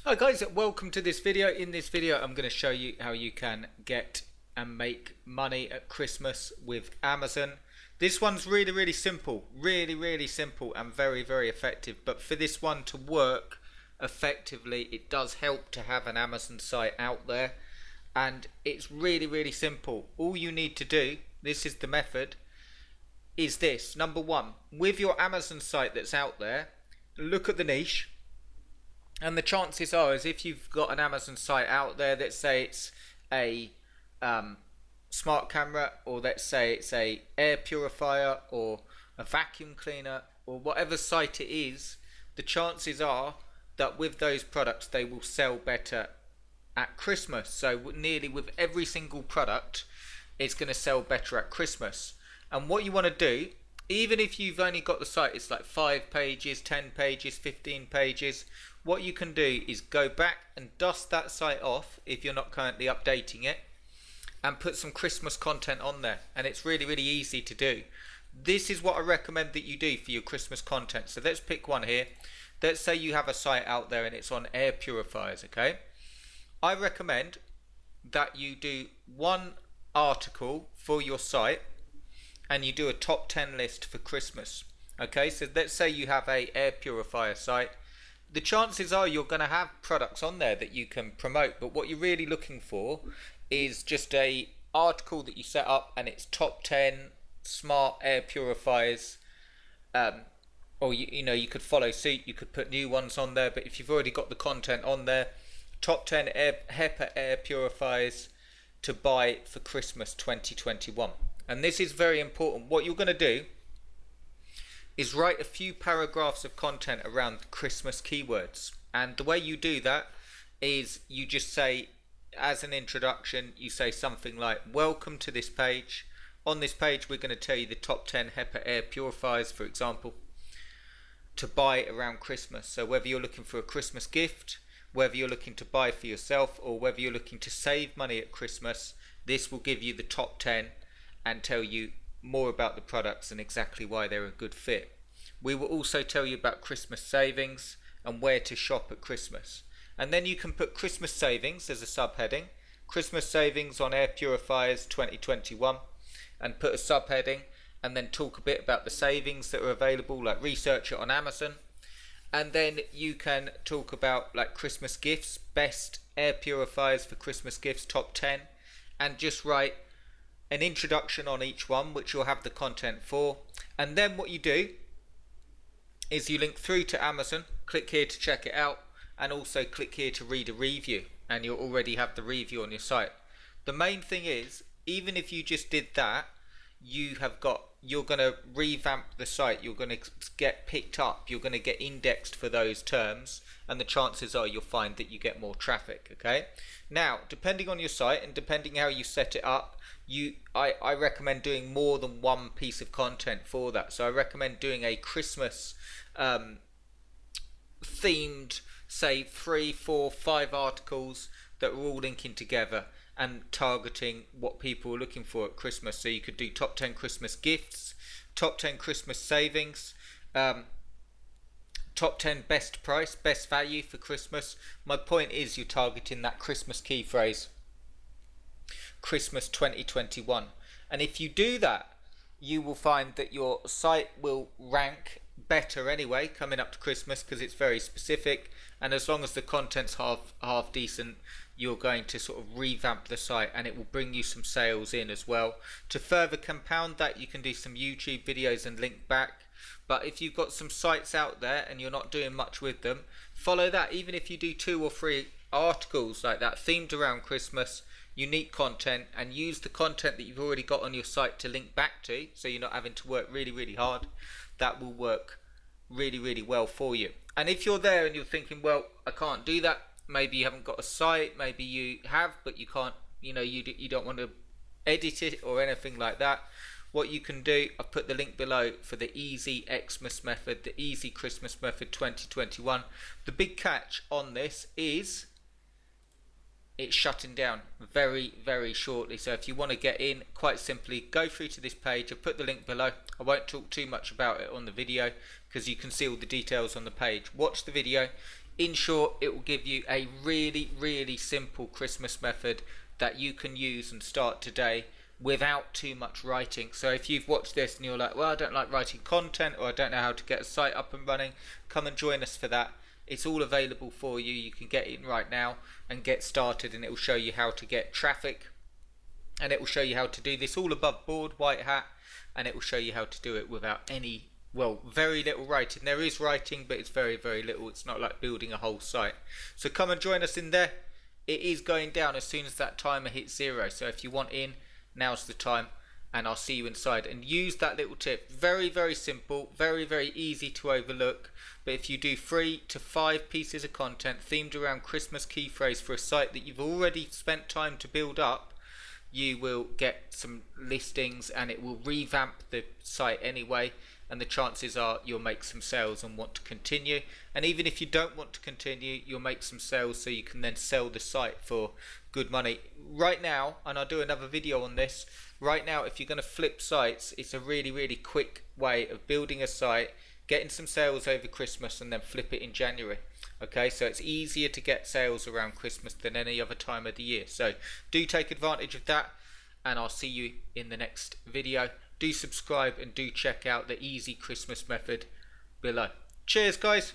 Hi guys, welcome to this video. In this video I'm going to show you how you can get and make money at Christmas with Amazon. This one's really simple, really simple and very effective. But for this one to work effectively, it does help to have an Amazon site out there, and it's really simple. All you need to do, this is the method, is this. Number one, with your Amazon site that's out there, look at the niche. And the chances are, is if you've got an Amazon site out there, let's say it's a smart camera, or let's say it's a air purifier or a vacuum cleaner, or whatever site it is, the chances are that with those products they will sell better at Christmas. So nearly with every single product, it's going to sell better at Christmas. And what you want to do, even if you've only got the site, it's like 5 pages, 10 pages, 15 pages, what you can do is go back and dust that site off if you're not currently updating it, and put some Christmas content on there. And it's really easy to do. This is what I recommend that you do for your Christmas content. So let's pick one here. Let's say you have a site out there and it's on air purifiers, okay? I recommend that you do one article for your site and you do a top 10 list for Christmas. Okay, so let's say you have a air purifier site. The chances are you're going to have products on there that you can promote, but what you're really looking for is just a article that you set up and it's top 10 smart air purifiers, or you could follow suit, you could put new ones on there, but if you've already got the content on there, top 10 HEPA air purifiers to buy for Christmas 2021. And this is very important. What you're going to do is write a few paragraphs of content around Christmas keywords. And the way you do that is you just say, as an introduction, you say something like, welcome to this page. On this page we're going to tell you the top 10 HEPA air purifiers, for example, to buy around Christmas. So whether you're looking for a Christmas gift, whether you're looking to buy for yourself, or whether you're looking to save money at Christmas, this will give you the top 10 and tell you more about the products and exactly why they're a good fit. We will also tell you about Christmas savings and where to shop at Christmas. And then you can put Christmas savings as a subheading, Christmas savings on air purifiers 2021, and put a subheading, and then talk a bit about the savings that are available, like research it on Amazon. And then you can talk about like Christmas gifts, best air purifiers for Christmas gifts, top 10, and just write an introduction on each one, which you'll have the content for. And then what you do is you link through to Amazon, click here to check it out, and also click here to read a review, and you'll already have the review on your site. The main thing is, even if you just did that, you're going to revamp the site, you're going to get picked up, you're going to get indexed for those terms, and the chances are you'll find that you get more traffic. Okay, now depending on your site and depending how you set it up, I recommend doing more than one piece of content for that. So I recommend doing a Christmas themed, say 3, 4, 5 articles that are all linking together and targeting what people are looking for at Christmas. So you could do top 10 Christmas gifts, top 10 Christmas savings, top 10 best price, best value for Christmas. My point is you're targeting that Christmas key phrase, Christmas 2021. And if you do that, you will find that your site will rank better anyway coming up to Christmas, because it's very specific, and as long as the content's half decent, you're going to sort of revamp the site, and it will bring you some sales in as well. To further compound that, you can do some YouTube videos and link back. But if you've got some sites out there and you're not doing much with them, follow that. Even if you do 2 or 3 articles like that themed around Christmas, unique content, and use the content that you've already got on your site to link back to, so you're not having to work really hard, that will work really well for you. And if you're there and you're thinking, well, I can't do that, maybe you haven't got a site, maybe you have but you can't, you don't want to edit it or anything like that, what you can do, I've put the link below for the easy Xmas method, the easy Christmas method 2021. The big catch on this is it's shutting down very shortly. So if you want to get in, quite simply go through to this page. I've put the link below. I won't talk too much about it on the video because you can see all the details on the page. Watch the video. In short, it will give you a really simple Christmas method that you can use and start today without too much writing. So if you've watched this and you're like, well, I don't like writing content, or I don't know how to get a site up and running, come and join us for that. It's all available for you. You can get in right now and get started, and it will show you how to get traffic, and it will show you how to do this all above board, white hat, and it will show you how to do it without any, well, very little writing. There is writing, but it's very little. It's not like building a whole site. So come and join us in there. It is going down as soon as that timer hits 0. So if you want in, now's the time, and I'll see you inside. And use that little tip. Very simple, very easy to overlook. But if you do 3 to 5 pieces of content themed around Christmas key phrase for a site that you've already spent time to build up, you will get some listings, and it will revamp the site anyway, and the chances are you'll make some sales and want to continue. And even if you don't want to continue, you'll make some sales, so you can then sell the site for good money. Right now, and I'll do another video on this, right now if you're going to flip sites, it's a really quick way of building a site, getting some sales over Christmas, and then flip it in January. Okay, so it's easier to get sales around Christmas than any other time of the year. So do take advantage of that, and I'll see you in the next video. Do subscribe and do check out the easy Christmas method below. Cheers, guys.